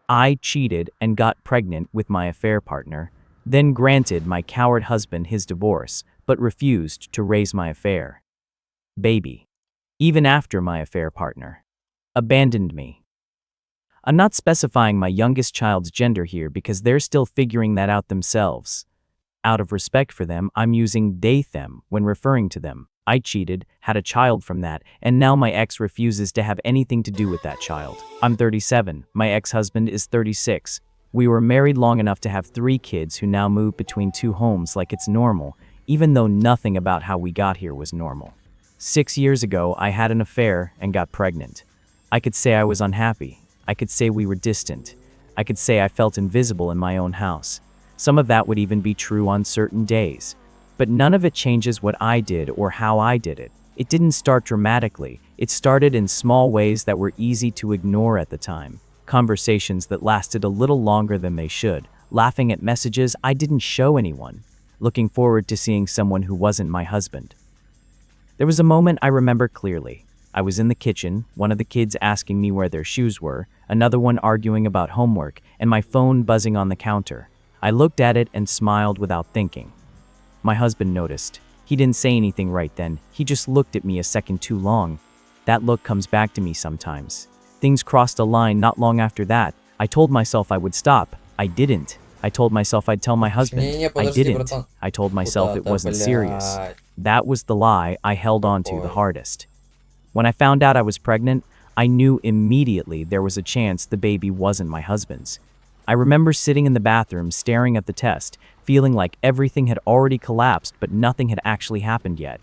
I cheated and got pregnant with my affair partner, then granted my coward husband his divorce, but refused to raise my affair baby, even after my affair partner abandoned me. I'm not specifying my youngest child's gender here because they're still figuring that out themselves. Out of respect for them, I'm using they/them when referring to them. I cheated, had a child from that, and now my ex refuses to have anything to do with that child. I'm 37, my ex-husband is 36. We were married long enough to have 3 kids who now move between 2 homes like it's normal, even though nothing about how we got here was normal. 6 years ago, I had an affair and got pregnant. I could say I was unhappy. I could say we were distant. I could say I felt invisible in my own house. Some of that would even be true on certain days. But none of it changes what I did or how I did it. It didn't start dramatically. It started in small ways that were easy to ignore at the time. Conversations that lasted a little longer than they should. Laughing at messages I didn't show anyone. Looking forward to seeing someone who wasn't my husband. There was a moment I remember clearly. I was in the kitchen, one of the kids asking me where their shoes were, another one arguing about homework, and my phone buzzing on the counter. I looked at it and smiled without thinking. My husband noticed. He didn't say anything right then. He just looked at me a second too long. That look comes back to me sometimes. Things crossed a line not long after that. I told myself I would stop. I didn't. I told myself I'd tell my husband. Не-не-не, I подожди, didn't. братан. I told myself it Куда-то, wasn't serious. блядь. That was the lie I held on to the Такое. hardest. When I found out I was pregnant, I knew immediately there was a chance the baby wasn't my husband's. I remember sitting in the bathroom staring at the test, feeling like everything had already collapsed but nothing had actually happened yet.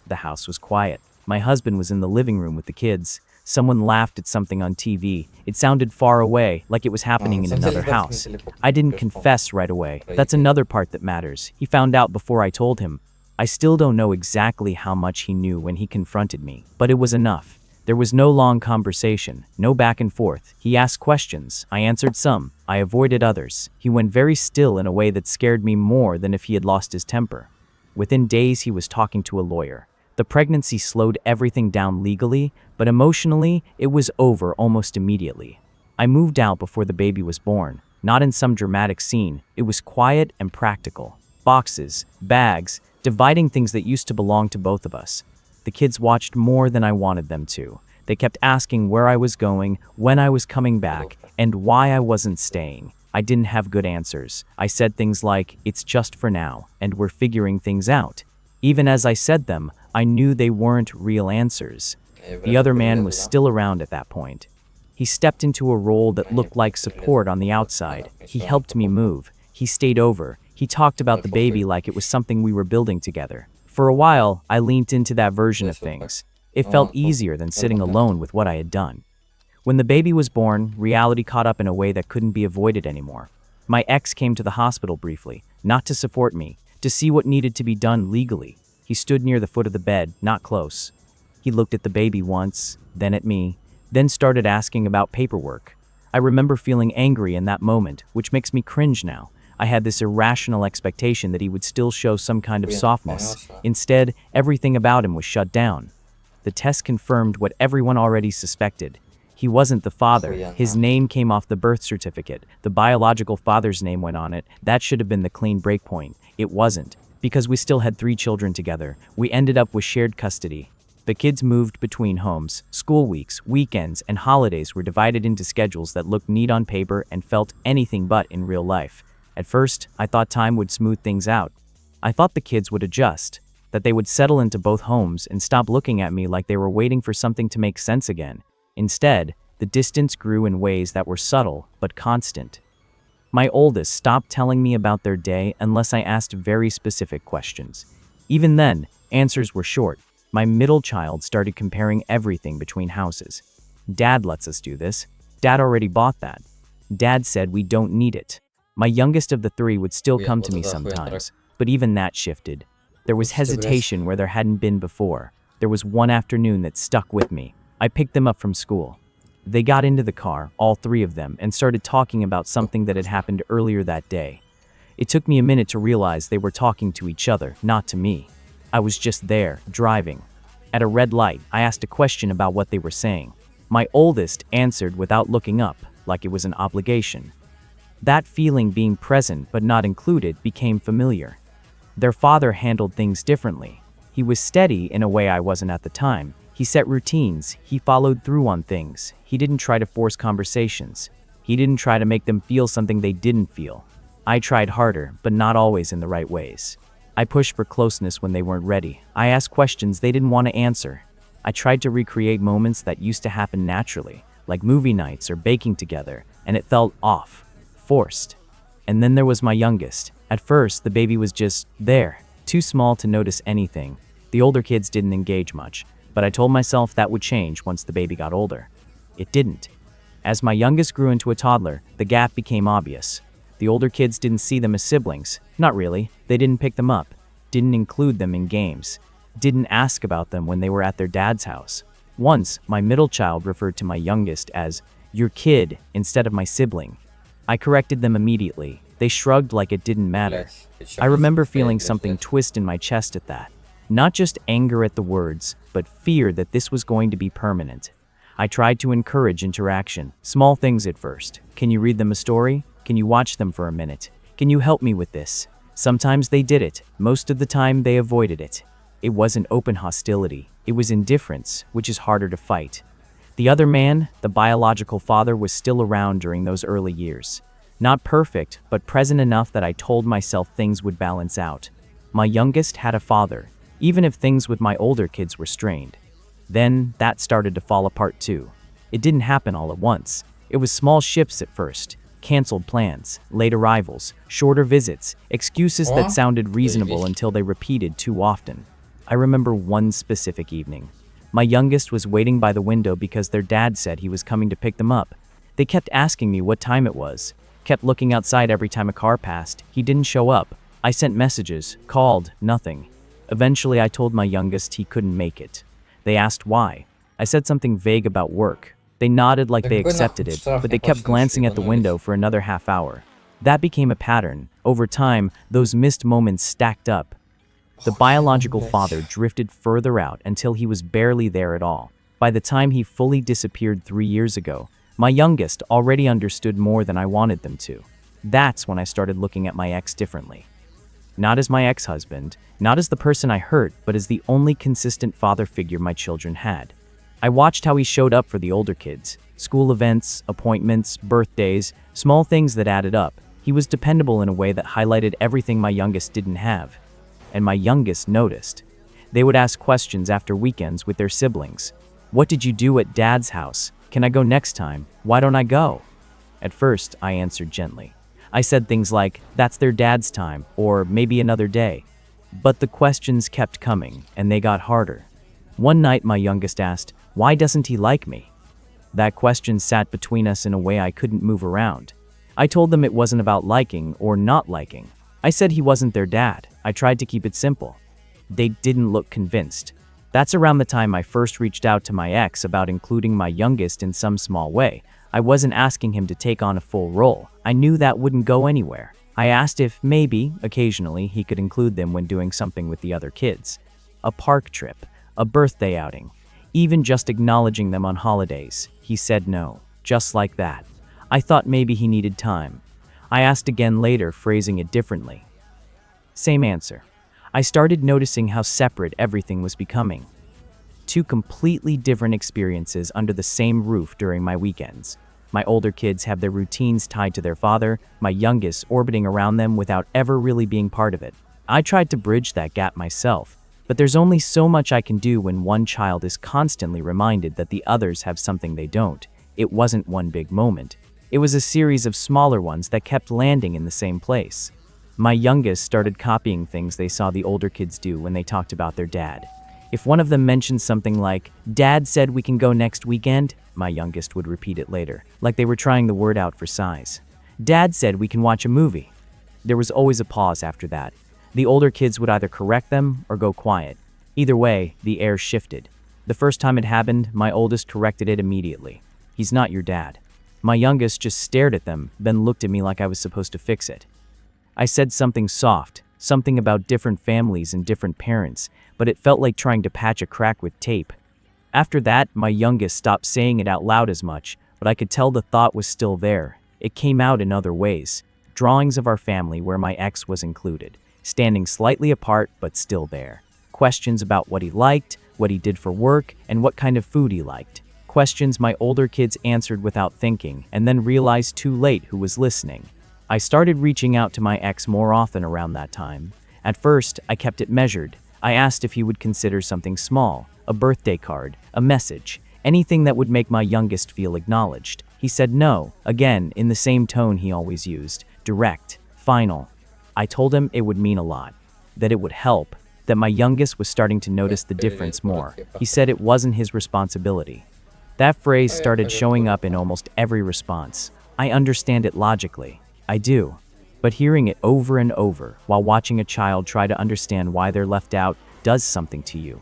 The house was quiet. My husband was in the living room with the kids. Someone laughed at something on TV. It sounded far away, like it was happening in на самом another деле, house. телефон. I didn't Телефон. confess right away. That's another part that matters. He found out before I told him. I still don't know exactly how much he knew when he confronted me, but it was enough. There was no long conversation, no back and forth. He asked questions. I answered some. I avoided others. He went very still in a way that scared me more than if he had lost his temper. Within days, he was talking to a lawyer. The pregnancy slowed everything down legally, but emotionally, it was over almost immediately. I moved out before the baby was born, not in some dramatic scene. It was quiet and practical. Boxes, bags, dividing things that used to belong to both of us. The kids watched more than I wanted them to. They kept asking where I was going, when I was coming back, and why I wasn't staying. I didn't have good answers. I said things like, "It's just for now, and we're figuring things out." Even as I said them, I knew they weren't real answers. The other man was still around at that point. He stepped into a role that looked like support on the outside. He helped me move. He stayed over. He talked about the baby like it was something we were building together. For a while, I leaned into that version of things. It felt easier than sitting alone with what I had done. When the baby was born, reality caught up in a way that couldn't be avoided anymore. My ex came to the hospital briefly, not to support me, to see what needed to be done legally. He stood near the foot of the bed, not close. He looked at the baby once, then at me, then started asking about paperwork. I remember feeling angry in that moment, which makes me cringe now. I had this irrational expectation that he would still show some kind of softness. Instead, everything about him was shut down. The test confirmed what everyone already suspected. He wasn't the father. His name came off the birth certificate. The biological father's name went on it. That should have been the clean breakpoint. It wasn't. Because we still had 3 children together, we ended up with shared custody. The kids moved between homes. School weeks, weekends, and holidays were divided into schedules that looked neat on paper and felt anything but in real life. At first, I thought time would smooth things out. I thought the kids would adjust, that they would settle into both homes and stop looking at me like they were waiting for something to make sense again. Instead, the distance grew in ways that were subtle but constant. My oldest stopped telling me about their day unless I asked very specific questions. Even then, answers were short. My middle child started comparing everything between houses. Dad lets us do this. Dad already bought that. Dad said we don't need it. My youngest of the 3 would still come to me sometimes, but even that shifted. There was hesitation where there hadn't been before. There was one afternoon that stuck with me. I picked them up from school. They got into the car, all 3 of them, and started talking about something that had happened earlier that day. It took me a minute to realize they were talking to each other, not to me. I was just there, driving. At a red light, I asked a question about what they were saying. My oldest answered without looking up. like it was an obligation. That feeling, being present but not included, became familiar. Their father handled things differently. He was steady in a way I wasn't at the time. He set routines, he followed through on things, he didn't try to force conversations. He didn't try to make them feel something they didn't feel. I tried harder, but not always in the right ways. I pushed for closeness when they weren't ready. I asked questions they didn't want to answer. I tried to recreate moments that used to happen naturally, like movie nights or baking together, and it felt off, forced. And then there was my youngest. At first, the baby was just there, too small to notice anything. The older kids didn't engage much, but I told myself that would change once the baby got older. It didn't. As my youngest grew into a toddler, the gap became obvious. The older kids didn't see them as siblings. Not really. They didn't pick them up, didn't include them in games, didn't ask about them when they were at their dad's house. Once, my middle child referred to my youngest as your kid instead of my sibling. I corrected them immediately. They shrugged like it didn't matter. I remember feeling something twist in my chest at that. Not just anger at the words, but fear that this was going to be permanent. I tried to encourage interaction. Small things at first. Can you read them a story? Can you watch them for a minute? Can you help me with this? Sometimes they did it. Most of the time they avoided it. It wasn't open hostility. It was indifference, which is harder to fight. The other man, the biological father, was still around during those early years. Not perfect, but present enough that I told myself things would balance out. My youngest had a father, even if things with my older kids were strained. Then, that started to fall apart too. It didn't happen all at once. It was small shifts at first. Canceled plans, late arrivals, shorter visits, excuses that sounded reasonable until they repeated too often. I remember one specific evening. My youngest was waiting by the window because their dad said he was coming to pick them up. They kept asking me what time it was, kept looking outside every time a car passed. He didn't show up. I sent messages, called, nothing. Eventually I told my youngest he couldn't make it. They asked why. I said something vague about work. They nodded like they accepted it, but they kept glancing at the window for another half hour. That became a pattern. Over time, those missed moments stacked up. The biological father drifted further out until he was barely there at all. By the time he fully disappeared 3 years ago, my youngest already understood more than I wanted them to. That's when I started looking at my ex differently. Not as my ex-husband, not as the person I hurt, but as the only consistent father figure my children had. I watched how he showed up for the older kids. School events, appointments, birthdays, small things that added up. He was dependable in a way that highlighted everything my youngest didn't have. And my youngest noticed. They would ask questions after weekends with their siblings. What did you do at Dad's house? Can I go next time? Why don't I go? At first, I answered gently. I said things like, that's their dad's time, or maybe another day. But the questions kept coming, and they got harder. One night, my youngest asked, why doesn't he like me? That question sat between us in a way I couldn't move around. I told them it wasn't about liking or not liking. I said he wasn't their dad. I tried to keep it simple. They didn't look convinced. That's around the time I first reached out to my ex about including my youngest in some small way. I wasn't asking him to take on a full role. I knew that wouldn't go anywhere. I asked if, maybe, occasionally, he could include them when doing something with the other kids. A park trip, a birthday outing, even just acknowledging them on holidays. He said no, just like that. I thought maybe he needed time. I asked again later, phrasing it differently. Same answer. I started noticing how separate everything was becoming. Two completely different experiences under the same roof during my weekends. My older kids have their routines tied to their father, my youngest orbiting around them without ever really being part of it. I tried to bridge that gap myself, but there's only so much I can do when one child is constantly reminded that the others have something they don't. It wasn't one big moment. It was a series of smaller ones that kept landing in the same place. My youngest started copying things they saw the older kids do when they talked about their dad. If one of them mentioned something like, Dad said we can go next weekend, my youngest would repeat it later, like they were trying the word out for size. Dad said we can watch a movie. There was always a pause after that. The older kids would either correct them or go quiet. Either way, the air shifted. The first time it happened, my oldest corrected it immediately. He's not your dad. My youngest just stared at them, then looked at me like I was supposed to fix it. I said something soft, something about different families and different parents, but it felt like trying to patch a crack with tape. After that, my youngest stopped saying it out loud as much, but I could tell the thought was still there. It came out in other ways. Drawings of our family where my ex was included, standing slightly apart but still there. Questions about what he liked, what he did for work, and what kind of food he liked. Questions my older kids answered without thinking, and then realized too late who was listening. I started reaching out to my ex more often around that time. At first, I kept it measured. I asked if he would consider something small, a birthday card, a message, anything that would make my youngest feel acknowledged. He said no, again, in the same tone he always used, direct, final. I told him it would mean a lot, that it would help, that my youngest was starting to notice the difference more. He said it wasn't his responsibility. That phrase started showing up in almost every response. I understand it logically. I do. But hearing it over and over while watching a child try to understand why they're left out does something to you.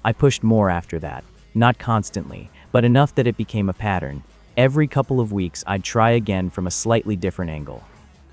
I pushed more after that. Not constantly, but enough that it became a pattern. Every couple of weeks, I'd try again from a slightly different angle.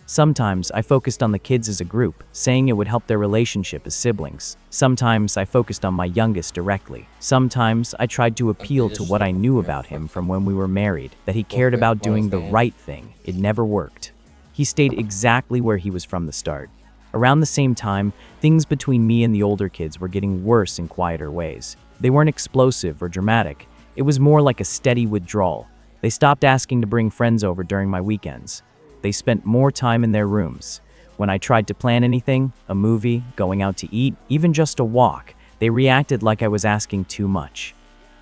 Sometimes I focused on the kids as a group, saying it would help their relationship as siblings. Sometimes I focused on my youngest directly. Sometimes I tried to appeal to what I knew about him from when we were married, that he cared about doing the right thing. It never worked. He stayed exactly where he was from the start. Around the same time, things between me and the older kids were getting worse in quieter ways. They weren't explosive or dramatic. It was more like a steady withdrawal. They stopped asking to bring friends over during my weekends. They spent more time in their rooms. When I tried to plan anything, a movie, going out to eat, even just a walk, they reacted like I was asking too much.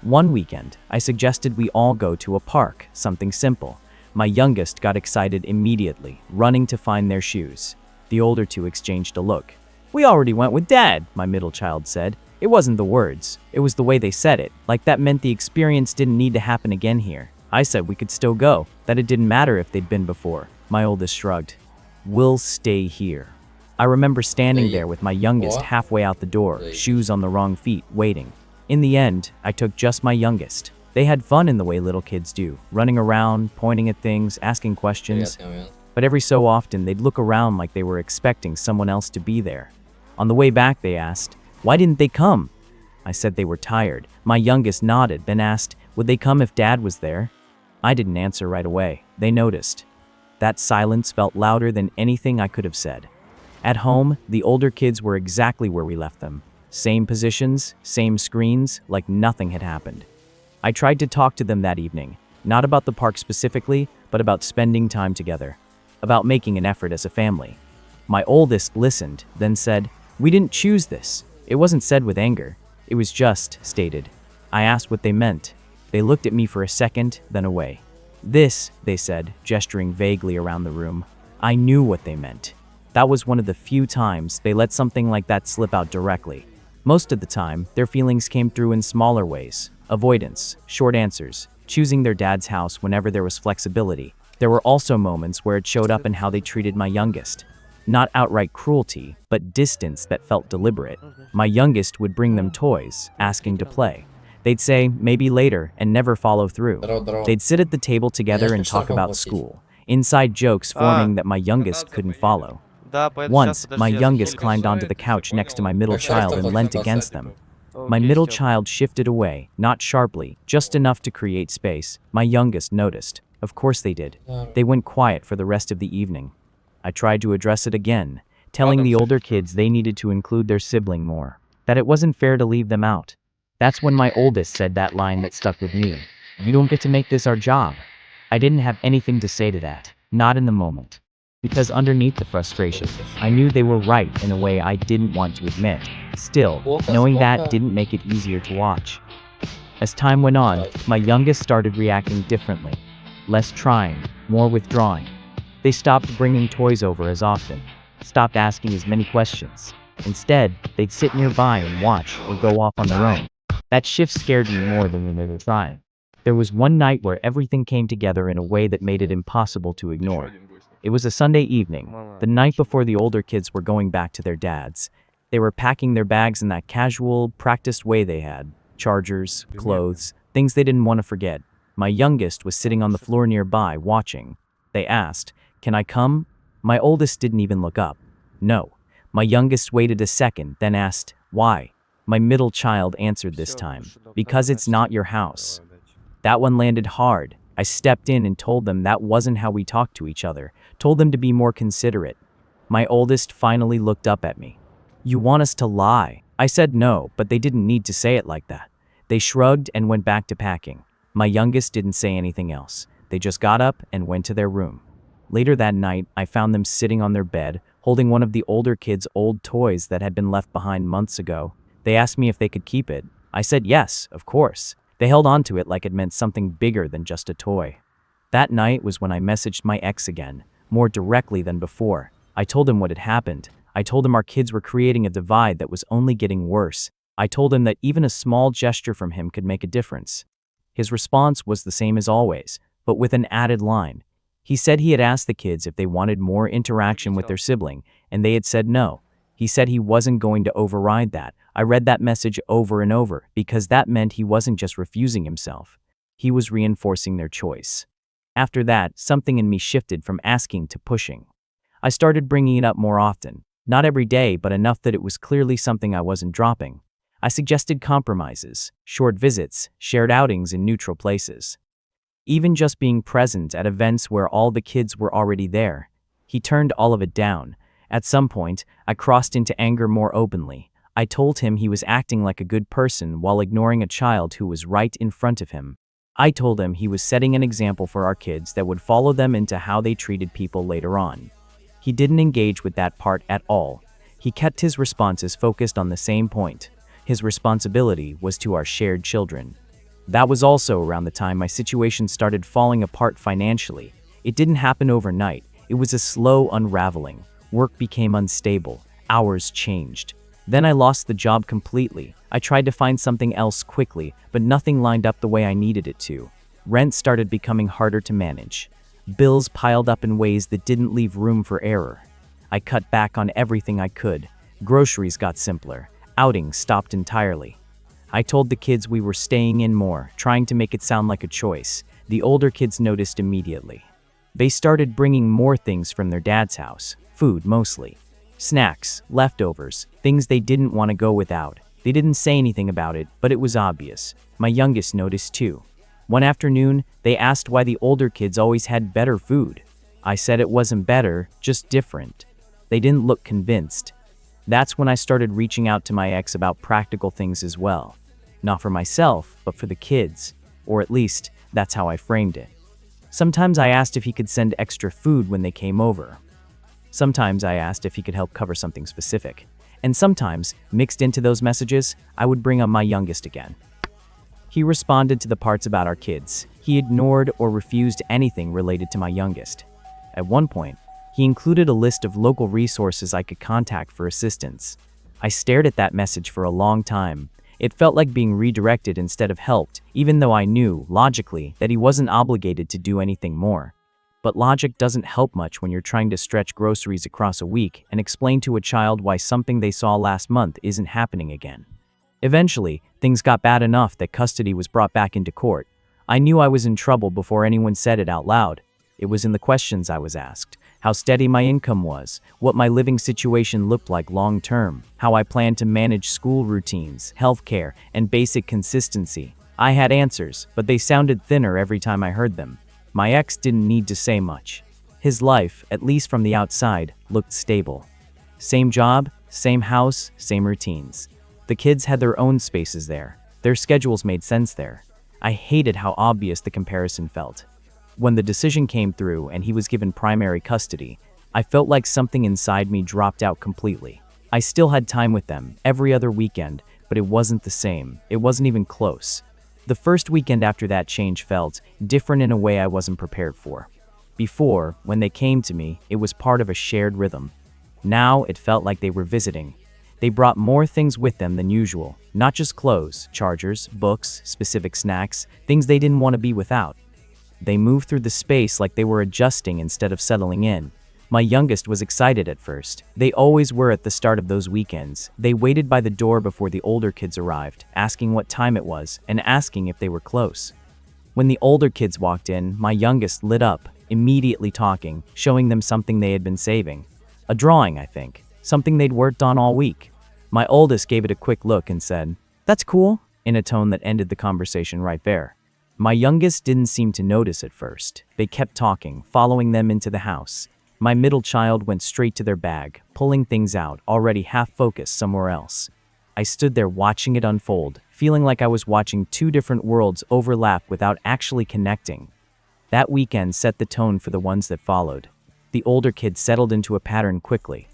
One weekend, I suggested we all go to a park, something simple. My youngest got excited immediately, running to find their shoes. The older two exchanged a look. "We already went with Dad," my middle child said. It wasn't the words, it was the way they said it, like that meant the experience didn't need to happen again here. I said we could still go, that it didn't matter if they'd been before. My oldest shrugged. "We'll stay here." I remember standing there with my youngest halfway out the door, shoes on the wrong feet, waiting. In the end, I took just my youngest. They had fun in the way little kids do, running around, pointing at things, asking questions. But every so often, they'd look around like they were expecting someone else to be there. On the way back, they asked, "Why didn't they come?" I said they were tired. My youngest nodded, then asked, would they come if Dad was there? I didn't answer right away. They noticed. That silence felt louder than anything I could have said. At home, the older kids were exactly where we left them. Same positions, same screens, like nothing had happened. I tried to talk to them that evening, not about the park specifically, but about spending time together, about making an effort as a family. My oldest listened, then said, "We didn't choose this." It wasn't said with anger. It was just stated. I asked what they meant. They looked at me for a second, then away. "This," they said, gesturing vaguely around the room. I knew what they meant. That was one of the few times they let something like that slip out directly. Most of the time, their feelings came through in smaller ways. Avoidance, short answers, choosing their dad's house whenever there was flexibility. There were also moments where it showed up in how they treated my youngest. Not outright cruelty, but distance that felt deliberate. My youngest would bring them toys, asking to play. They'd say, maybe later, and never follow through. They'd sit at the table together and talk about school, inside jokes forming that my youngest couldn't follow. Once, my youngest climbed onto the couch next to my middle child and leant against them. My middle child shifted away, not sharply, just enough to create space. My youngest noticed. Of course they did. They went quiet for the rest of the evening. I tried to address it again, telling the older kids they needed to include their sibling more, that it wasn't fair to leave them out. That's when my oldest said that line that stuck with me. "You don't get to make this our job." I didn't have anything to say to that, not in the moment. Because underneath the frustration, I knew they were right in a way I didn't want to admit. Still, knowing that didn't make it easier to watch. As time went on, my youngest started reacting differently. Less trying, more withdrawing. They stopped bringing toys over as often, stopped asking as many questions. Instead, they'd sit nearby and watch or go off on their own. That shift scared me more than they were trying. There was one night where everything came together in a way that made it impossible to ignore. It was a Sunday evening, the night before the older kids were going back to their dads. They were packing their bags in that casual, practiced way they had. Chargers, clothes, things they didn't want to forget. My youngest was sitting on the floor nearby, watching. They asked, "Can I come?" My oldest didn't even look up. No. My youngest waited a second, then asked, "Why?" My middle child answered this time, "Because it's not your house." That one landed hard. I stepped in and told them that wasn't how we talked to each other, told them to be more considerate. My oldest finally looked up at me. "You want us to lie?" I said no, but they didn't need to say it like that. They shrugged and went back to packing. My youngest didn't say anything else. They just got up and went to their room. Later that night, I found them sitting on their bed, holding one of the older kids' old toys that had been left behind months ago. They asked me if they could keep it. I said yes, of course. They held on to it like it meant something bigger than just a toy. That night was when I messaged my ex again, more directly than before. I told him what had happened. I told him our kids were creating a divide that was only getting worse. I told him that even a small gesture from him could make a difference. His response was the same as always, but with an added line. He said he had asked the kids if they wanted more interaction with their sibling, and they had said no. He said he wasn't going to override that. I read that message over and over because that meant he wasn't just refusing himself. He was reinforcing their choice. After that, something in me shifted from asking to pushing. I started bringing it up more often. Not every day, but enough that it was clearly something I wasn't dropping. I suggested compromises, short visits, shared outings in neutral places. Even just being present at events where all the kids were already there. He turned all of it down. At some point, I crossed into anger more openly. I told him he was acting like a good person while ignoring a child who was right in front of him. I told him he was setting an example for our kids that would follow them into how they treated people later on. He didn't engage with that part at all. He kept his responses focused on the same point. His responsibility was to our shared children. That was also around the time my situation started falling apart financially. It didn't happen overnight. It was a slow unraveling. Work became unstable. Hours changed. Then I lost the job completely. I tried to find something else quickly, but nothing lined up the way I needed it to. Rent started becoming harder to manage. Bills piled up in ways that didn't leave room for error. I cut back on everything I could. Groceries got simpler. Outings stopped entirely. I told the kids we were staying in more, trying to make it sound like a choice. The older kids noticed immediately. They started bringing more things from their dad's house, food mostly. Snacks, leftovers, things they didn't want to go without. They didn't say anything about it, but it was obvious. My youngest noticed too. One afternoon, they asked why the older kids always had better food. I said it wasn't better, just different. They didn't look convinced. That's when I started reaching out to my ex about practical things as well. Not for myself, but for the kids. Or at least, that's how I framed it. Sometimes I asked if he could send extra food when they came over. Sometimes I asked if he could help cover something specific. And sometimes, mixed into those messages, I would bring up my youngest again. He responded to the parts about our kids. He ignored or refused anything related to my youngest. At one point, he included a list of local resources I could contact for assistance. I stared at that message for a long time. It felt like being redirected instead of helped, even though I knew, logically, that he wasn't obligated to do anything more. But logic doesn't help much when you're trying to stretch groceries across a week and explain to a child why something they saw last month isn't happening again. Eventually, things got bad enough that custody was brought back into court. I knew I was in trouble before anyone said it out loud. It was in the questions I was asked. How steady my income was, what my living situation looked like long term, how I planned to manage school routines, healthcare, and basic consistency. I had answers, but they sounded thinner every time I heard them. My ex didn't need to say much. His life, at least from the outside, looked stable. Same job, same house, same routines. The kids had their own spaces there. Their schedules made sense there. I hated how obvious the comparison felt. When the decision came through and he was given primary custody, I felt like something inside me dropped out completely. I still had time with them, every other weekend, but it wasn't the same. It wasn't even close. The first weekend after that change felt different in a way I wasn't prepared for. Before, when they came to me, it was part of a shared rhythm. Now it felt like they were visiting. They brought more things with them than usual, not just clothes, chargers, books, specific snacks, things they didn't want to be without. They moved through the space like they were adjusting instead of settling in. My youngest was excited at first. They always were at the start of those weekends. They waited by the door before the older kids arrived, asking what time it was and asking if they were close. When the older kids walked in, my youngest lit up, immediately talking, showing them something they had been saving. A drawing, I think. Something they'd worked on all week. My oldest gave it a quick look and said, "That's cool," in a tone that ended the conversation right there. My youngest didn't seem to notice at first. They kept talking, following them into the house. My middle child went straight to their bag, pulling things out, already half focused somewhere else. I stood there watching it unfold, feeling like I was watching two different worlds overlap without actually connecting. That weekend set the tone for the ones that followed. The older kids settled into a pattern quickly.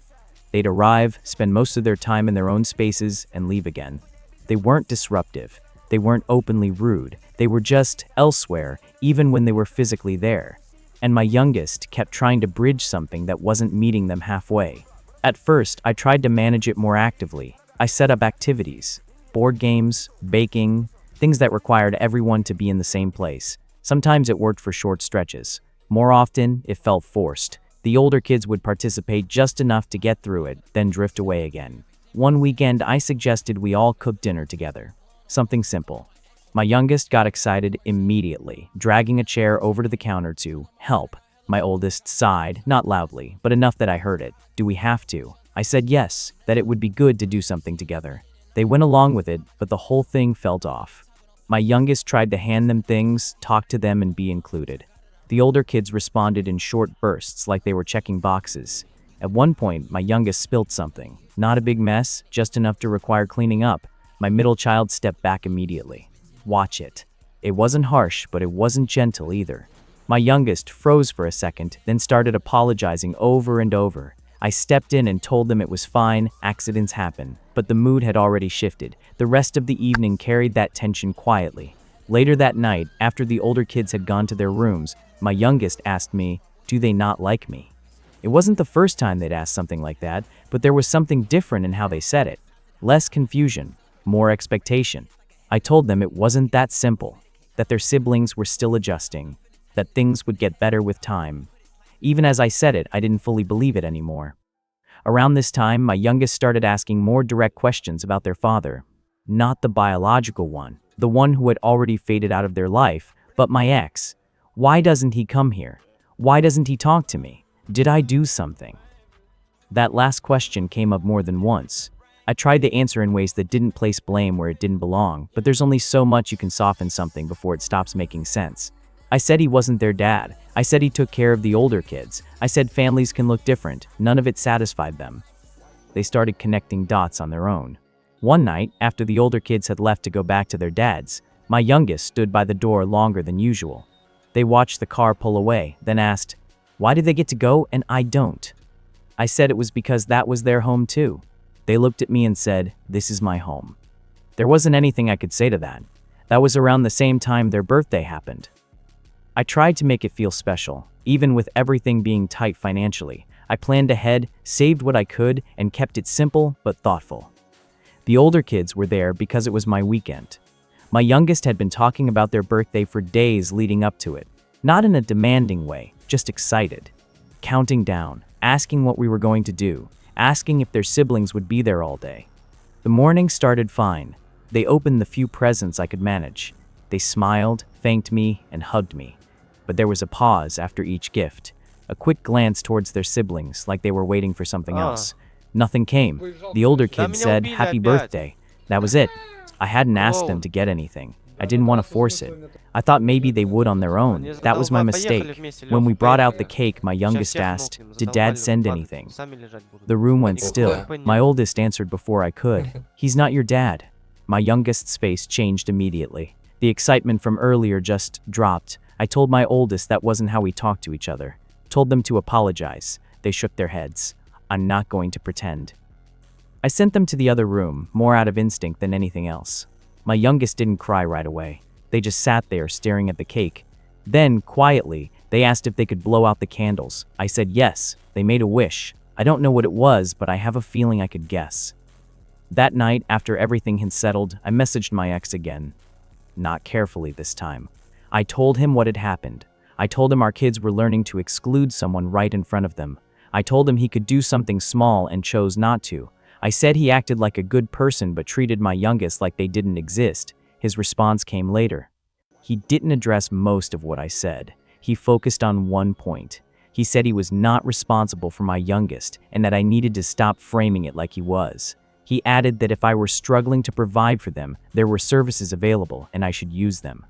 They'd arrive, spend most of their time in their own spaces, and leave again. They weren't disruptive. They weren't openly rude. They were just elsewhere, even when they were physically there. And my youngest kept trying to bridge something that wasn't meeting them halfway. At first, I tried to manage it more actively. I set up activities, board games, baking, things that required everyone to be in the same place. Sometimes it worked for short stretches. More often, it felt forced. The older kids would participate just enough to get through it, then drift away again. One weekend, I suggested we all cook dinner together. Something simple. My youngest got excited immediately, dragging a chair over to the counter to help. My oldest sighed, not loudly, but enough that I heard it. Do we have to? I said yes, that it would be good to do something together. They went along with it, but the whole thing felt off. My youngest tried to hand them things, talk to them, and be included. The older kids responded in short bursts like they were checking boxes. At one point, my youngest spilled something. Not a big mess, just enough to require cleaning up. My middle child stepped back immediately. Watch it. It wasn't harsh, but it wasn't gentle either. My youngest froze for a second, then started apologizing over and over. I stepped in and told them it was fine, accidents happen. But the mood had already shifted. The rest of the evening carried that tension quietly. Later that night, after the older kids had gone to their rooms, my youngest asked me, "Do they not like me?" It wasn't the first time they'd asked something like that, but there was something different in how they said it. Less confusion, more expectation. I told them it wasn't that simple, that their siblings were still adjusting, that things would get better with time. Even as I said it, I didn't fully believe it anymore. Around this time, my youngest started asking more direct questions about their father. Not the biological one, the one who had already faded out of their life, but my ex. Why doesn't he come here? Why doesn't he talk to me? Did I do something? That last question came up more than once. I tried to answer in ways that didn't place blame where it didn't belong, but there's only so much you can soften something before it stops making sense. I said he wasn't their dad. I said he took care of the older kids. I said families can look different. None of it satisfied them. They started connecting dots on their own. One night, after the older kids had left to go back to their dads, my youngest stood by the door longer than usual. They watched the car pull away, then asked, "Why did they get to go and I don't?" I said it was because that was their home too. They looked at me and said, "This is my home." There wasn't anything I could say to that. That was around the same time their birthday happened. I tried to make it feel special, even with everything being tight financially. I planned ahead, saved what I could, and kept it simple but thoughtful. The older kids were there because it was my weekend. My youngest had been talking about their birthday for days leading up to it. Not in a demanding way, just excited. Counting down, asking what we were going to do, asking if their siblings would be there all day. The morning started fine. They opened the few presents I could manage. They smiled, thanked me, and hugged me. But there was a pause after each gift. A quick glance towards their siblings, like they were waiting for something else. Nothing came. The older kid said, "Happy birthday." That was it. I hadn't asked them to get anything. I didn't want to force it. I thought maybe they would on their own. That was my mistake. When we brought out the cake, my youngest asked, "Did Dad send anything?" The room went still. My oldest answered before I could, "He's not your dad." My youngest's face changed immediately. The excitement from earlier just dropped. I told my oldest that wasn't how we talked to each other. Told them to apologize. They shook their heads. I'm not going to pretend. I sent them to the other room, more out of instinct than anything else. My youngest didn't cry right away. They just sat there staring at the cake. Then, quietly, they asked if they could blow out the candles. I said yes. They made a wish. I don't know what it was, but I have a feeling I could guess. That night, after everything had settled, I messaged my ex again. Not carefully this time. I told him what had happened. I told him our kids were learning to exclude someone right in front of them. I told him he could do something small and chose not to. I said he acted like a good person but treated my youngest like they didn't exist. His response came later. He didn't address most of what I said. He focused on one point. He said he was not responsible for my youngest and that I needed to stop framing it like he was. He added that if I were struggling to provide for them, there were services available and I should use them.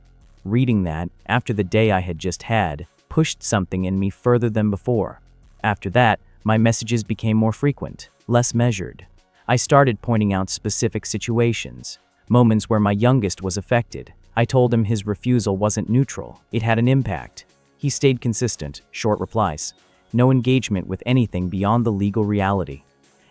Reading that, after the day I had just had, pushed something in me further than before. After that, my messages became more frequent, less measured. I started pointing out specific situations, moments where my youngest was affected. I told him his refusal wasn't neutral, it had an impact. He stayed consistent, short replies. No engagement with anything beyond the legal reality.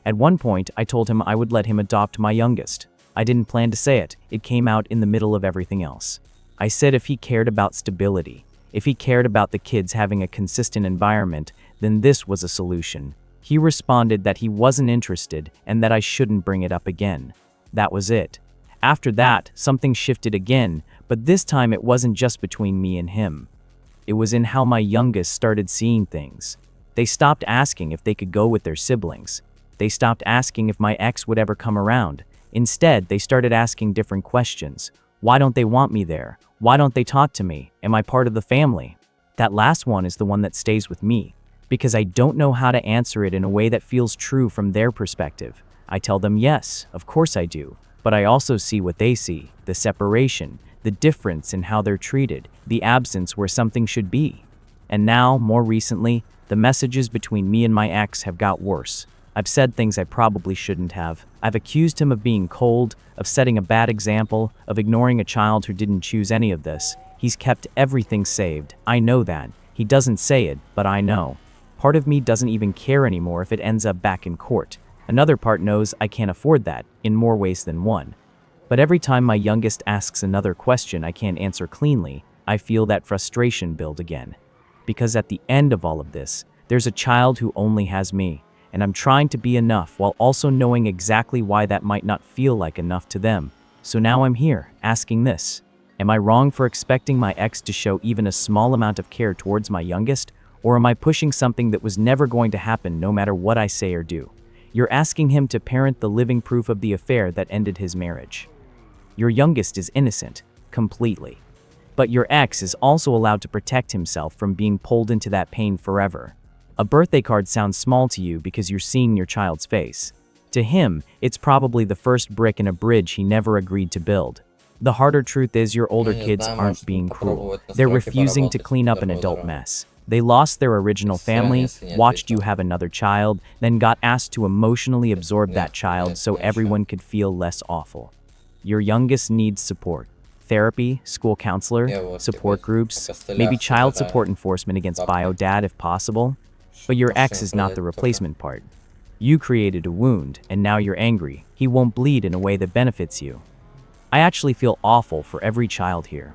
At one point, I told him I would let him adopt my youngest. I didn't plan to say it, it came out in the middle of everything else. I said if he cared about stability, if he cared about the kids having a consistent environment, then this was a solution. He responded that he wasn't interested and that I shouldn't bring it up again. That was it. After that, something shifted again, but this time it wasn't just between me and him. It was in how my youngest started seeing things. They stopped asking if they could go with their siblings. They stopped asking if my ex would ever come around. Instead, they started asking different questions. Why don't they want me there? Why don't they talk to me? Am I part of the family? That last one is the one that stays with me, because I don't know how to answer it in a way that feels true from their perspective. I tell them yes, of course I do, but I also see what they see, the separation, the difference in how they're treated, the absence where something should be. And now, more recently, the messages between me and my ex have got worse. I've said things I probably shouldn't have. I've accused him of being cold, of setting a bad example, of ignoring a child who didn't choose any of this. He's kept everything saved. I know that. He doesn't say it, but I know. Part of me doesn't even care anymore if it ends up back in court. Another part knows I can't afford that, in more ways than one. But every time my youngest asks another question I can't answer cleanly, I feel that frustration build again. Because at the end of all of this, there's a child who only has me. And I'm trying to be enough while also knowing exactly why that might not feel like enough to them. So now I'm here, asking this. Am I wrong for expecting my ex to show even a small amount of care towards my youngest? Or am I pushing something that was never going to happen no matter what I say or do? You're asking him to parent the living proof of the affair that ended his marriage. Your youngest is innocent, completely. But your ex is also allowed to protect himself from being pulled into that pain forever. A birthday card sounds small to you because you're seeing your child's face. To him, it's probably the first brick in a bridge he never agreed to build. The harder truth is your older kids aren't being cruel. They're refusing to clean up an adult mess. They lost their original family, watched you have another child, then got asked to emotionally absorb that child so everyone could feel less awful. Your youngest needs support. Therapy, school counselor, support groups, maybe child support enforcement against bio-dad if possible. But your ex is not the replacement part. You created a wound, and now you're angry. He won't bleed in a way that benefits you. I actually feel awful for every child here.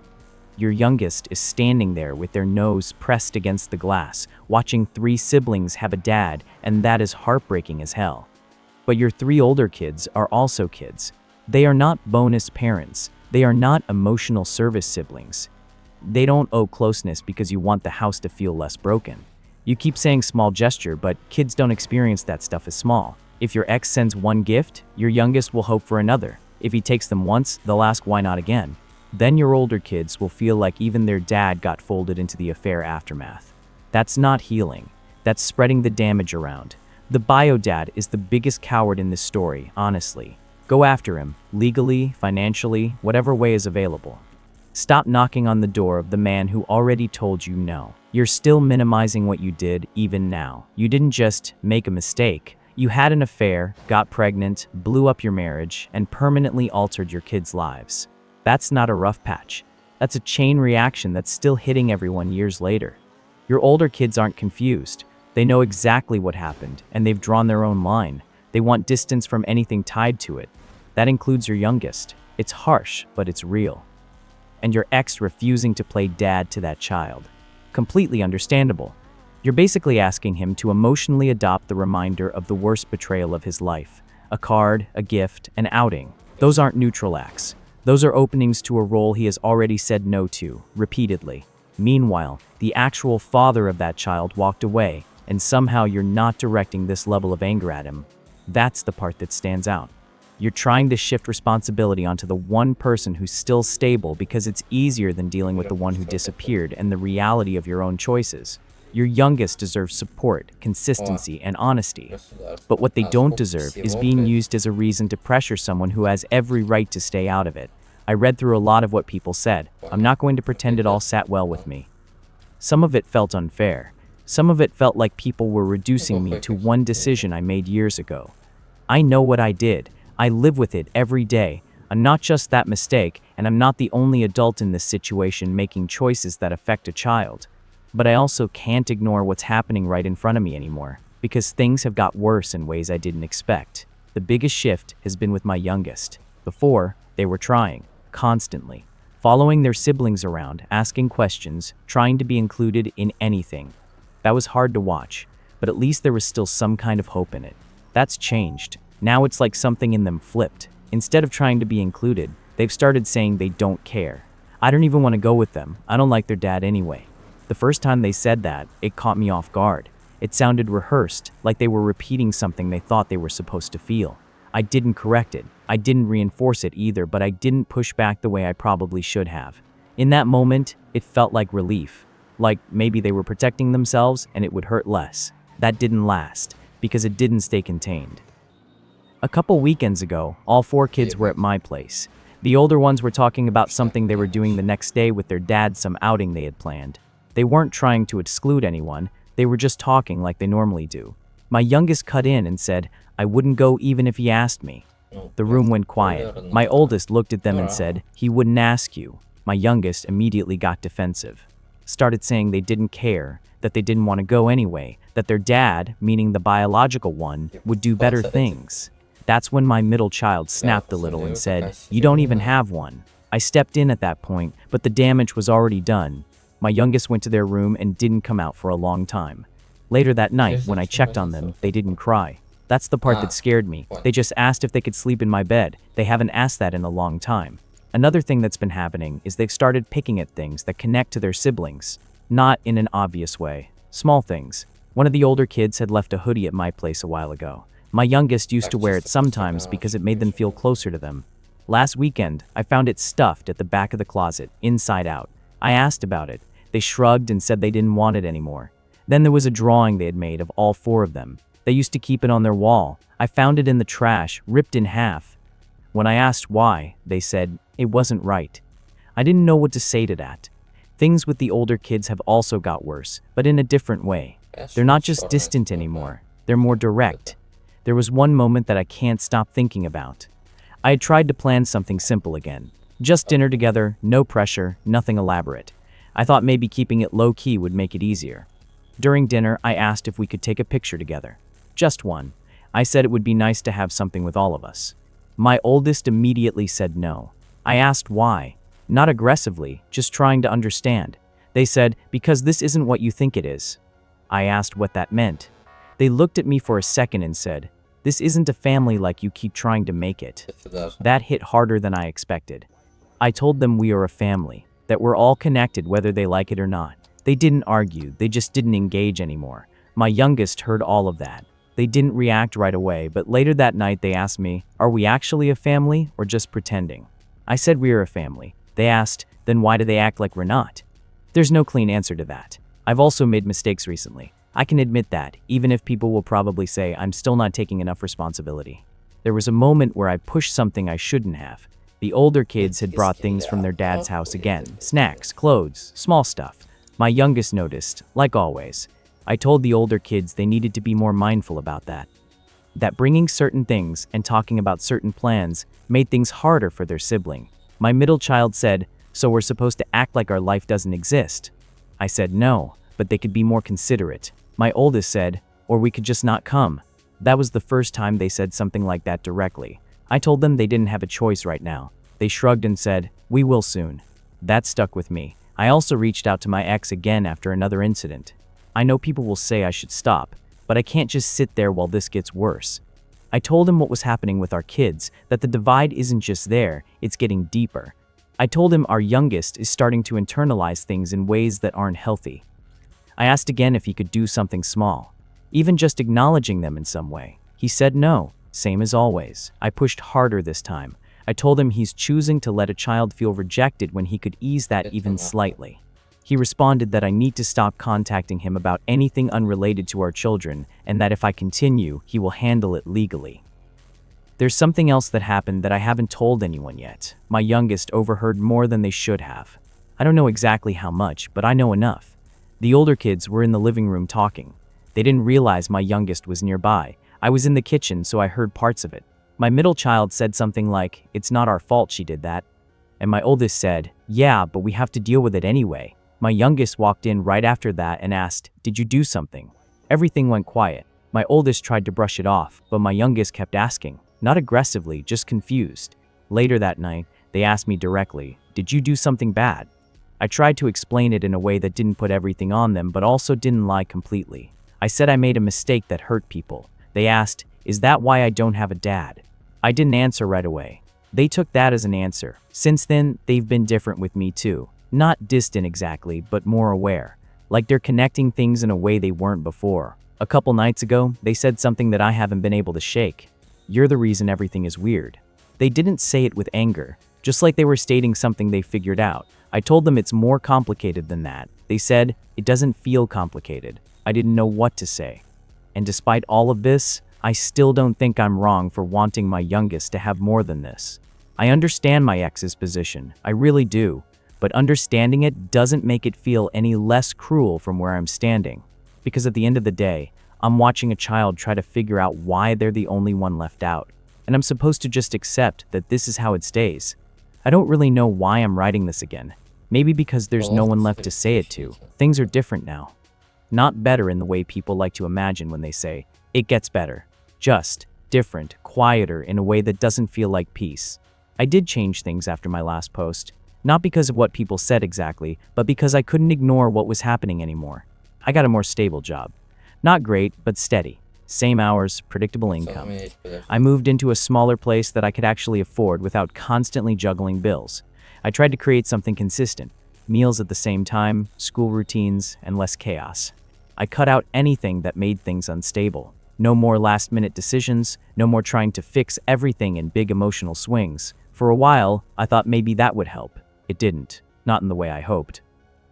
Your youngest is standing there with their nose pressed against the glass, watching 3 siblings have a dad, and that is heartbreaking as hell. But your 3 older kids are also kids. They are not bonus parents. They are not emotional service siblings. They don't owe closeness because you want the house to feel less broken. You keep saying small gesture, but kids don't experience that stuff as small. If your ex sends one gift, your youngest will hope for another. If he takes them once, they'll ask why not again. Then your older kids will feel like even their dad got folded into the affair aftermath. That's not healing. That's spreading the damage around. The bio-dad is the biggest coward in this story, honestly. Go after him, legally, financially, whatever way is available. Stop knocking on the door of the man who already told you no. You're still minimizing what you did, even now. You didn't just make a mistake. You had an affair, got pregnant, blew up your marriage, and permanently altered your kids' lives. That's not a rough patch. That's a chain reaction that's still hitting everyone years later. Your older kids aren't confused. They know exactly what happened, and they've drawn their own line. They want distance from anything tied to it. That includes your youngest. It's harsh, but it's real. And your ex refusing to play dad to that child. Completely understandable. You're basically asking him to emotionally adopt the reminder of the worst betrayal of his life. A card, a gift, an outing. Those aren't neutral acts. Those are openings to a role he has already said no to, repeatedly. Meanwhile, the actual father of that child walked away, and somehow you're not directing this level of anger at him. That's the part that stands out. You're trying to shift responsibility onto the one person who's still stable because it's easier than dealing with the one who disappeared and the reality of your own choices. Your youngest deserves support, consistency, and honesty. But what they don't deserve is being used as a reason to pressure someone who has every right to stay out of it. I read through a lot of what people said. I'm not going to pretend it all sat well with me. Some of it felt unfair. Some of it felt like people were reducing me to one decision I made years ago. I know what I did. I live with it every day. I'm not just that mistake, and I'm not the only adult in this situation making choices that affect a child. But I also can't ignore what's happening right in front of me anymore, because things have got worse in ways I didn't expect. The biggest shift has been with my youngest. Before, they were trying, constantly, following their siblings around, asking questions, trying to be included in anything. That was hard to watch, but at least there was still some kind of hope in it. That's changed. Now it's like something in them flipped. Instead of trying to be included, they've started saying they don't care. I don't even want to go with them. I don't like their dad anyway. The first time they said that, it caught me off guard. It sounded rehearsed, like they were repeating something they thought they were supposed to feel. I didn't correct it. I didn't reinforce it either, but I didn't push back the way I probably should have. In that moment, it felt like relief. Like maybe they were protecting themselves and it would hurt less. That didn't last, because it didn't stay contained. A couple weekends ago, all 4 kids were at my place. The older ones were talking about something they were doing the next day with their dad, some outing they had planned. They weren't trying to exclude anyone, they were just talking like they normally do. My youngest cut in and said, "I wouldn't go even if he asked me." The room went quiet. My oldest looked at them and said, "He wouldn't ask you." My youngest immediately got defensive. Started saying they didn't care, that they didn't want to go anyway, that their dad, meaning the biological one, would do better things. That's when my middle child snapped a little and said, "You don't even have one." I stepped in at that point, but the damage was already done. My youngest went to their room and didn't come out for a long time. Later that night, when I checked on them, they didn't cry. That's the part that scared me. They just asked if they could sleep in my bed. They haven't asked that in a long time. Another thing that's been happening is they've started picking at things that connect to their siblings. Not in an obvious way. Small things. One of the older kids had left a hoodie at my place a while ago. My youngest used to wear it sometimes because it made them feel closer to them. Last weekend, I found it stuffed at the back of the closet, inside out. I asked about it. They shrugged and said they didn't want it anymore. Then there was a drawing they had made of all 4 of them. They used to keep it on their wall. I found it in the trash, ripped in half. When I asked why, they said it wasn't right. I didn't know what to say to that. Things with the older kids have also got worse, but in a different way. They're not just distant anymore. They're more direct. There was one moment that I can't stop thinking about. I had tried to plan something simple again. Just dinner together, no pressure, nothing elaborate. I thought maybe keeping it low-key would make it easier. During dinner, I asked if we could take a picture together. Just one. I said it would be nice to have something with all of us. My oldest immediately said no. I asked why. Not aggressively, just trying to understand. They said, "Because this isn't what you think it is." I asked what that meant. They looked at me for a second and said, "This isn't a family like you keep trying to make it." That hit harder than I expected. I told them we are a family, that we're all connected whether they like it or not. They didn't argue, they just didn't engage anymore. My youngest heard all of that. They didn't react right away, but later that night they asked me, "Are we actually a family or just pretending?" I said we are a family. They asked, "Then why do they act like we're not?" There's no clean answer to that. I've also made mistakes recently. I can admit that, even if people will probably say I'm still not taking enough responsibility. There was a moment where I pushed something I shouldn't have. The older kids had brought things from their dad's house again. Snacks, clothes, small stuff. My youngest noticed, like always. I told the older kids they needed to be more mindful about that. That bringing certain things and talking about certain plans made things harder for their sibling. My middle child said, "So we're supposed to act like our life doesn't exist?" I said no, but they could be more considerate. My oldest said, "Or we could just not come." That was the first time they said something like that directly. I told them they didn't have a choice right now. They shrugged and said, "We will soon." That stuck with me. I also reached out to my ex again after another incident. I know people will say I should stop, but I can't just sit there while this gets worse. I told him what was happening with our kids, that the divide isn't just there, it's getting deeper. I told him our youngest is starting to internalize things in ways that aren't healthy. I asked again if he could do something small, even just acknowledging them in some way. He said no, same as always. I pushed harder this time. I told him he's choosing to let a child feel rejected when he could ease that even slightly. He responded that I need to stop contacting him about anything unrelated to our children and that if I continue, he will handle it legally. There's something else that happened that I haven't told anyone yet. My youngest overheard more than they should have. I don't know exactly how much, but I know enough. The older kids were in the living room talking. They didn't realize my youngest was nearby. I was in the kitchen, so I heard parts of it. My middle child said something like, "It's not our fault she did that." And my oldest said, "Yeah, but we have to deal with it anyway." My youngest walked in right after that and asked, "Did you do something?" Everything went quiet. My oldest tried to brush it off, but my youngest kept asking. Not aggressively, just confused. Later that night, they asked me directly, "Did you do something bad?" I tried to explain it in a way that didn't put everything on them, but also didn't lie completely. I said I made a mistake that hurt people. They asked, "Is that why I don't have a dad?" I didn't answer right away. They took that as an answer. Since then, they've been different with me too. Not distant exactly, but more aware. Like they're connecting things in a way they weren't before. A couple nights ago, they said something that I haven't been able to shake. "You're the reason everything is weird." They didn't say it with anger, just like they were stating something they figured out. I told them it's more complicated than that. They said, "It doesn't feel complicated." I didn't know what to say. And despite all of this, I still don't think I'm wrong for wanting my youngest to have more than this. I understand my ex's position, I really do, but understanding it doesn't make it feel any less cruel from where I'm standing. Because at the end of the day, I'm watching a child try to figure out why they're the only one left out, and I'm supposed to just accept that this is how it stays. I don't really know why I'm writing this again. Maybe because there's no one left to say it to. Things are different now. Not better in the way people like to imagine when they say, "It gets better." Just different, quieter in a way that doesn't feel like peace. I did change things after my last post, not because of what people said exactly, but because I couldn't ignore what was happening anymore. I got a more stable job. Not great, but steady. Same hours, predictable income. I moved into a smaller place that I could actually afford without constantly juggling bills. I tried to create something consistent. Meals at the same time, school routines, and less chaos. I cut out anything that made things unstable. No more last-minute decisions, no more trying to fix everything in big emotional swings. For a while, I thought maybe that would help. It didn't. Not in the way I hoped.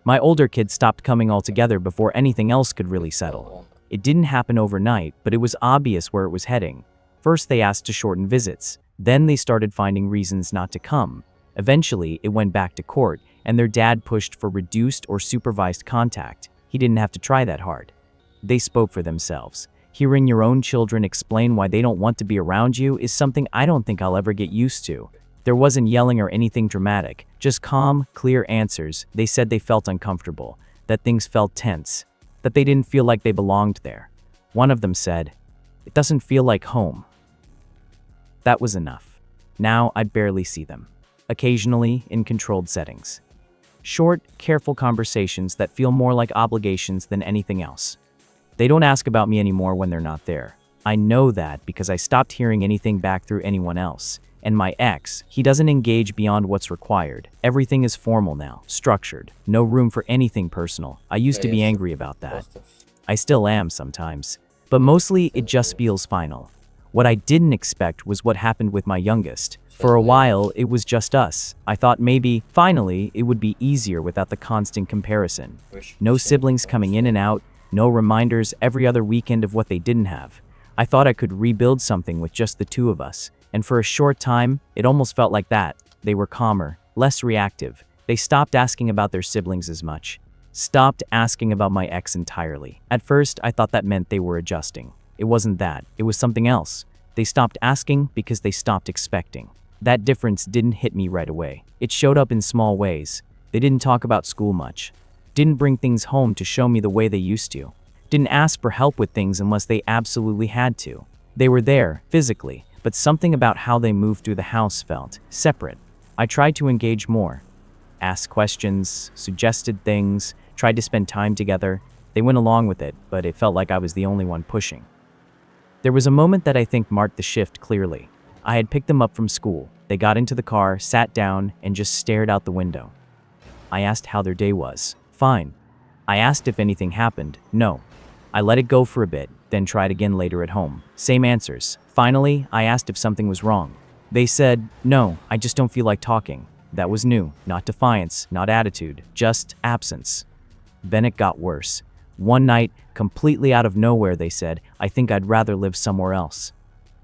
My older kids stopped coming altogether before anything else could really settle. It didn't happen overnight, but it was obvious where it was heading. First, they asked to shorten visits. Then they started finding reasons not to come. Eventually, it went back to court, and their dad pushed for reduced or supervised contact. He didn't have to try that hard. They spoke for themselves. Hearing your own children explain why they don't want to be around you is something I don't think I'll ever get used to. There wasn't yelling or anything dramatic, just calm, clear answers. They said they felt uncomfortable, that things felt tense, that they didn't feel like they belonged there. One of them said, "It doesn't feel like home." That was enough. Now I'd barely see them. Occasionally, in controlled settings. Short, careful conversations that feel more like obligations than anything else. They don't ask about me anymore when they're not there. I know that because I stopped hearing anything back through anyone else. And my ex, he doesn't engage beyond what's required. Everything is formal now, structured. No room for anything personal. I used to be angry about that. I still am sometimes. But mostly, it just feels final. What I didn't expect was what happened with my youngest. For a while, it was just us. I thought maybe, finally, it would be easier without the constant comparison. No siblings coming in and out, no reminders every other weekend of what they didn't have. I thought I could rebuild something with just the two of us. And for a short time, it almost felt like that. They were calmer, less reactive. They stopped asking about their siblings as much. Stopped asking about my ex entirely. At first, I thought that meant they were adjusting. It wasn't that. It was something else. They stopped asking because they stopped expecting. That difference didn't hit me right away. It showed up in small ways. They didn't talk about school much. Didn't bring things home to show me the way they used to. Didn't ask for help with things unless they absolutely had to. They were there, physically, but something about how they moved through the house felt separate. I tried to engage more. Asked questions, suggested things, tried to spend time together. They went along with it, but it felt like I was the only one pushing. There was a moment that I think marked the shift clearly. I had picked them up from school. They got into the car, sat down, and just stared out the window. I asked how their day was. Fine. I asked if anything happened. No. I let it go for a bit, then tried again later at home. Same answers. Finally, I asked if something was wrong. They said, "No, I just don't feel like talking." That was new. Not defiance, not attitude, just absence. Then it got worse. One night, completely out of nowhere, they said, "I think I'd rather live somewhere else."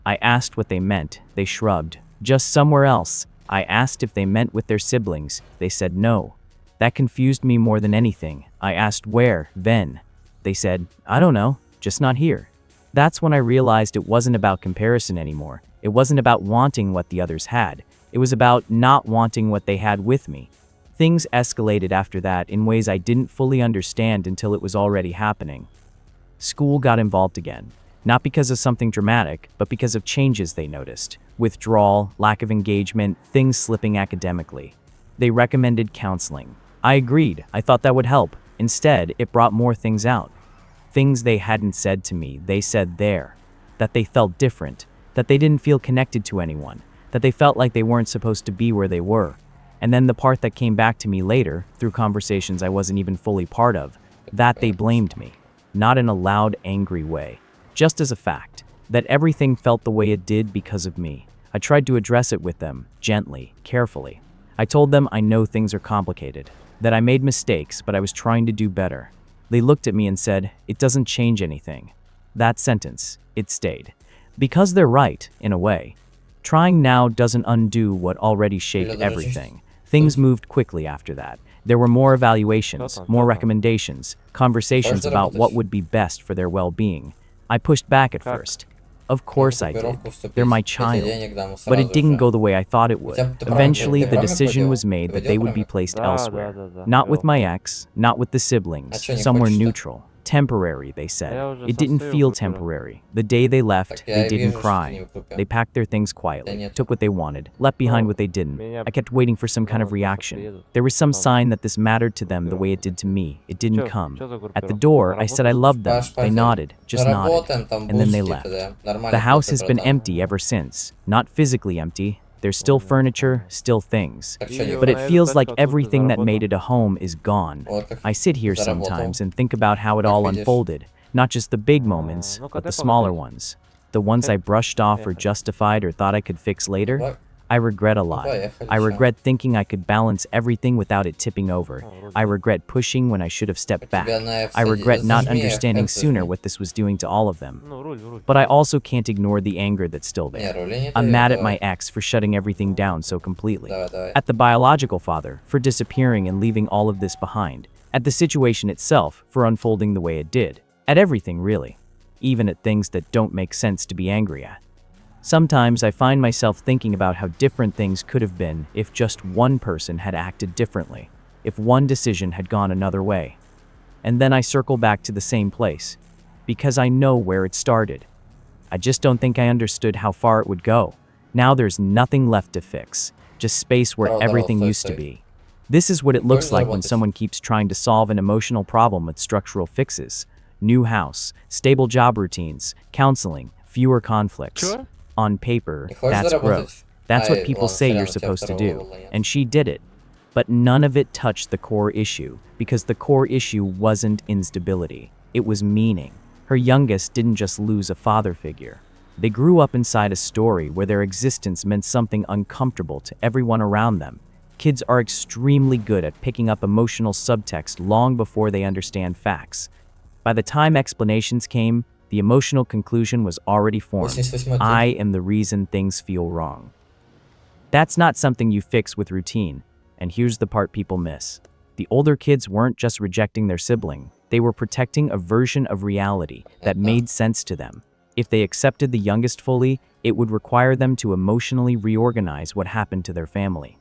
I asked what they meant. They shrugged. Just somewhere else. I asked if they meant with their siblings. They said no. That confused me more than anything. I asked where, then. They said, I don't know, just not here. That's when I realized it wasn't about comparison anymore. It wasn't about wanting what the others had. It was about not wanting what they had with me. Things escalated after that in ways I didn't fully understand until it was already happening. School got involved again. Not because of something dramatic, but because of changes they noticed. Withdrawal, lack of engagement, things slipping academically. They recommended counseling. I agreed. I thought that would help. Instead, it brought more things out. Things they hadn't said to me, they said there. That they felt different. That they didn't feel connected to anyone. That they felt like they weren't supposed to be where they were. And then the part that came back to me later, through conversations I wasn't even fully part of, that they blamed me. Not in a loud, angry way. Just as a fact. That everything felt the way it did because of me. I tried to address it with them, gently, carefully. I told them I know things are complicated. That I made mistakes, but I was trying to do better. They looked at me and said, it doesn't change anything. That sentence, it stayed. Because they're right, in a way. Trying now doesn't undo what already shaped everything. Things moved quickly after that. There were more evaluations, more recommendations, conversations about what would be best for their well-being. I pushed back at first. Of course I did. They're my child. But it didn't go the way I thought it would. Eventually, the decision was made that they would be placed elsewhere. Not with my ex, not with the siblings, somewhere neutral. Temporary, they said. It didn't feel temporary. The day they left, they didn't cry. They packed their things quietly, took what they wanted, left behind what they didn't. I kept waiting for some kind of reaction. There was some sign that this mattered to them the way it did to me. It didn't come. At the door, I said I loved them. They nodded, just nodded. And then they left. The house has been empty ever since. Not physically empty. There's still furniture, still things. But it feels like everything that made it a home is gone. I sit here sometimes and think about how it all unfolded. Not just the big moments, but the smaller ones. The ones I brushed off or justified or thought I could fix later. I regret a lot. I regret thinking I could balance everything without it tipping over. I regret pushing when I should have stepped back. I regret not understanding sooner what this was doing to all of them. But I also can't ignore the anger that's still there. I'm mad at my ex for shutting everything down so completely. At the biological father for disappearing and leaving all of this behind. At the situation itself for unfolding the way it did. At everything, really. Even at things that don't make sense to be angry at. Sometimes I find myself thinking about how different things could have been if just one person had acted differently, if one decision had gone another way. And then I circle back to the same place, because I know where it started. I just don't think I understood how far it would go. Now there's nothing left to fix, just space where everything used to be. This is what it looks like when someone keeps trying to solve an emotional problem with structural fixes. New house, stable job routines, counseling, fewer conflicts. Sure. On paper, that's growth. That's what people say you're supposed to do. And she did it. But none of it touched the core issue, because the core issue wasn't instability. It was meaning. Her youngest didn't just lose a father figure. They grew up inside a story where their existence meant something uncomfortable to everyone around them. Kids are extremely good at picking up emotional subtext long before they understand facts. By the time explanations came, the emotional conclusion was already formed. I am the reason things feel wrong. That's not something you fix with routine. And here's the part people miss. The older kids weren't just rejecting their sibling. They were protecting a version of reality that made sense to them. If they accepted the youngest fully, it would require them to emotionally reorganize what happened to their family.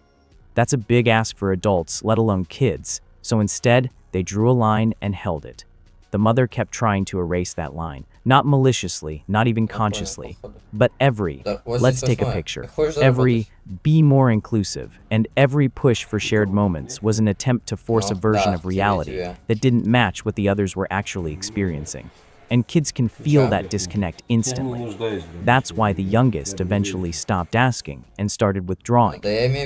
That's a big ask for adults, let alone kids. So instead, they drew a line and held it. The mother kept trying to erase that line. Not maliciously, not even consciously, but every, let's take a picture, every, be more inclusive, and every push for shared moments was an attempt to force a version of reality that didn't match what the others were actually experiencing. And kids can feel that disconnect instantly. That's why the youngest eventually stopped asking and started withdrawing.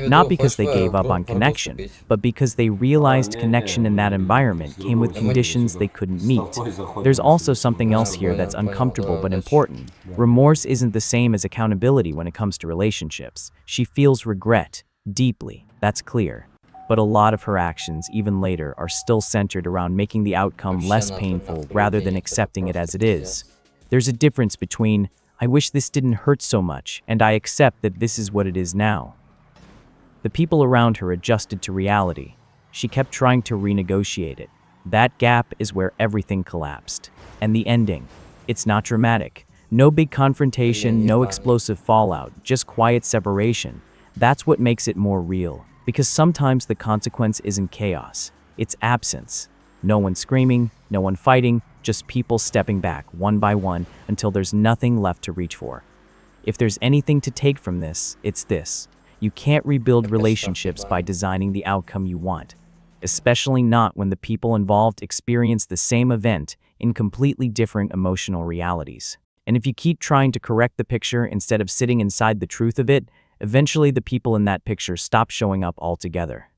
Not because they gave up on connection, but because they realized connection in that environment came with conditions they couldn't meet. There's also something else here that's uncomfortable but important. Remorse isn't the same as accountability when it comes to relationships. She feels regret, deeply, that's clear. But a lot of her actions, even later, are still centered around making the outcome less painful rather than accepting it as it is. There's a difference between I wish this didn't hurt so much, and I accept that this is what it is now. The people around her adjusted to reality. She kept trying to renegotiate it. That gap is where everything collapsed. And the ending. It's not dramatic. No big confrontation, no explosive fallout, just quiet separation. That's what makes it more real. Because sometimes the consequence isn't chaos. It's absence. No one screaming, no one fighting, just people stepping back one by one until there's nothing left to reach for. If there's anything to take from this, it's this. You can't rebuild relationships by designing the outcome you want, especially not when the people involved experience the same event in completely different emotional realities. And if you keep trying to correct the picture instead of sitting inside the truth of it, eventually the people in that picture stop showing up altogether.